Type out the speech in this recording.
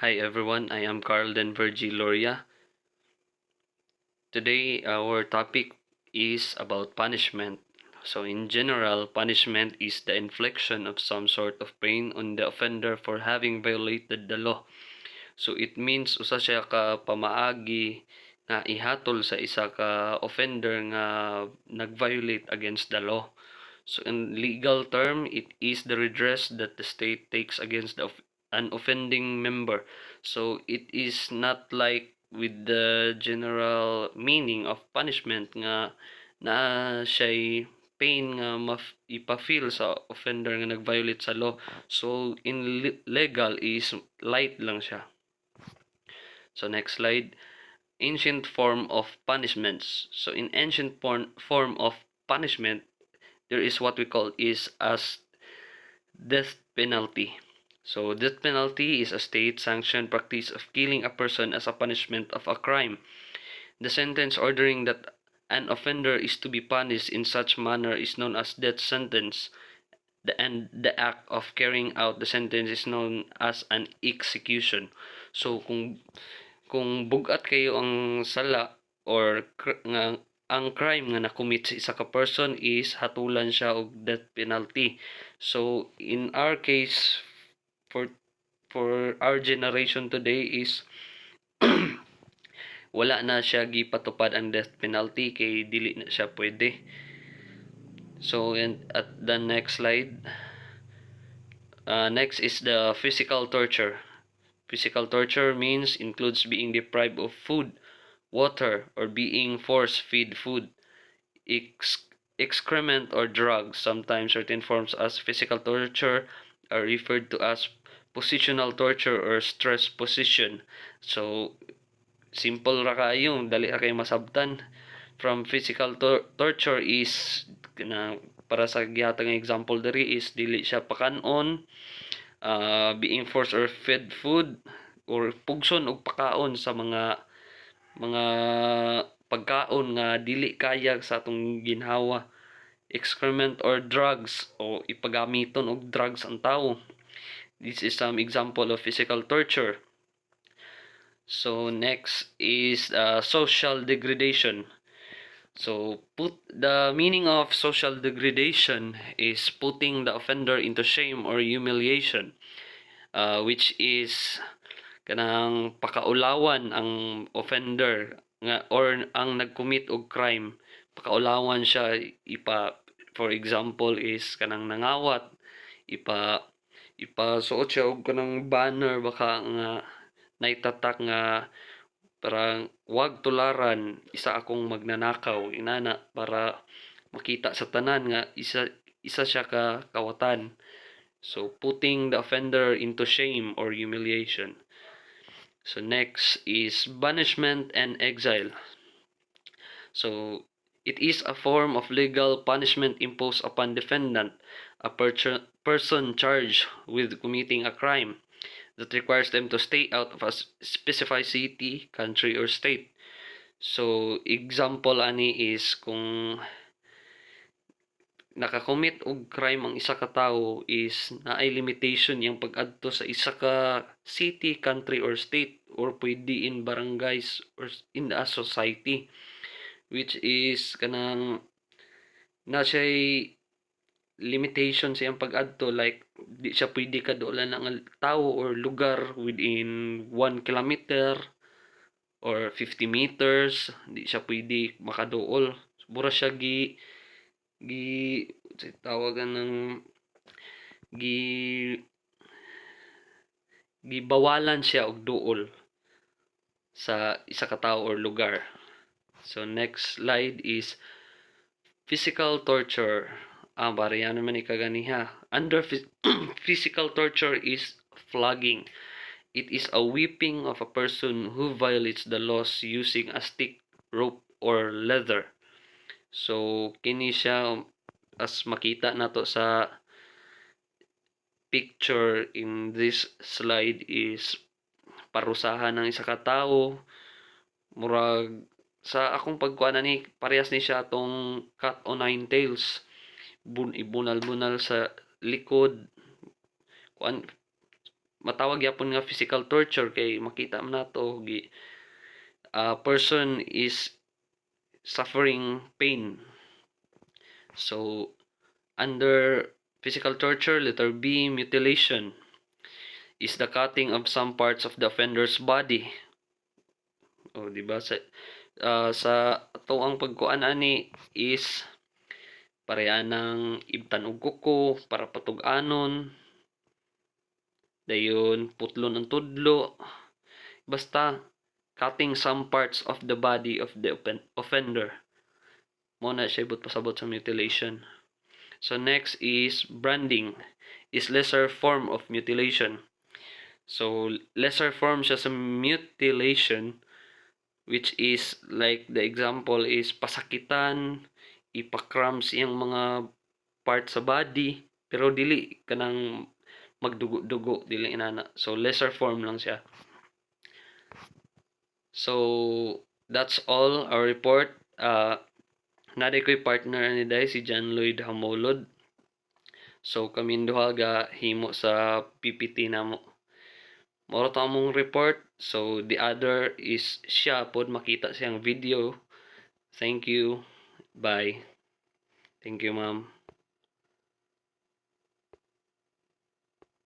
Hi everyone, I am Carl Denver G. Loria. Today our topic is about punishment. So in general, punishment is the infliction of some sort of pain on the offender for having violated the law. So it means usa siya ka pamaagi nga ihatol sa isa ka offender nga nag-violate against the law. So in legal term, it is the redress that the state takes against an offending member. So it is not like with the general meaning of punishment nga na siya'y pain nga ipa-feel sa offender nga nag-violate sa law. So in legal is light lang siya. So next slide. Ancient form of punishments. So in ancient form of punishment, there is what we call is as death penalty. So death penalty is a state-sanctioned practice of killing a person as a punishment of a crime. The sentence ordering that an offender is to be punished in such manner is known as death sentence. And the act of carrying out the sentence is known as an execution. So kung bugat kayo ang sala or nga ang crime nga na-commit sa isa ka person is hatulan siya og death penalty. So in our case, for our generation today is wala na siya gipatupad ang death penalty kay dili na siya pwede. So and at the next slide, next is the physical torture. Physical torture means includes being deprived of food, water, or being force-fed food, excrement, or drugs. Sometimes certain forms as physical torture are referred to as positional torture or stress position. So, simple ra kayo, dali ra kayo masabtan. From physical torture is na para sa gihatag nga example diri is dili siya pakanon, being forced or fed food, or pugson og pakaon sa mga pagkaon nga dili kayag sa atong ginhawa, excrement or drugs o ipagamiton og drugs ang tawo. This is some example of physical torture. So next is social degradation. So the meaning of social degradation is putting the offender into shame or humiliation, which is kanang pakaulawan ang offender nga or ang nag-commit og crime, pakaulawan siya for example is kanang nangawat, ipa ipasuot siya og kanang banner baka nga naitatak nga para wag tularan isa akong magnanakaw inana para makita sa tanan nga isa siya ka kawatan. So putting the offender into shame or humiliation. So next is banishment and exile. So it is a form of legal punishment imposed upon defendant, a person charged with committing a crime that requires them to stay out of a specified city, country, or state. So example ani is kung nakakommit og crime ang isa ka tawo is naay limitation yung pag-adto sa isa ka city, country, or state, or pwede in barangays or in a society, which is kanang na siya'y limitation sa iyang pag-adto, like di siya pwede kaduolan ng tawo or lugar within 1 kilometer or 50 meters, di siya pwede makaduol. Mura siya gi tawagan ng gi gibawalan siya og duol sa isa ka tawo or lugar. So next slide is physical torture. Bariyan naman ni kaganiha. Under physical torture is flogging. It is a whipping of a person who violates the laws using a stick, rope, or leather. So kini siya as makita nato sa picture in this slide is parusahan ng isa ka tawo, murag sa akong pagkuana ni parehas ni siya atong cat o nine tails, ibunal-bunal sa likod, kuan matawag yapon nga physical torture kay makita man nato person is suffering pain. So under physical torture, letter B, mutilation is the cutting of some parts of the offender's body. O di ba sa ato ang pagkuan ani is pareha ng ibtan og kuko para patug-anon, dayon putlon ang tudlo, basta cutting some parts of the body of the offender. Mo na siya pasabot sa mutilation. So next is branding, is lesser form of mutilation. So lesser form siya sa mutilation, which is like the example is pasakitan, ipakram siyang mga part sa body, pero dili kanang magdugo-dugo, dili inana. So lesser form lang siya. So that's all our report. Naday ko'y partner ni Day si John Lloyd Hamolod. So kami duha ga himo sa PPT namo. Moro ta among report. So the other is siya pod makita siyang video. Thank you. Bye. Thank you, ma'am.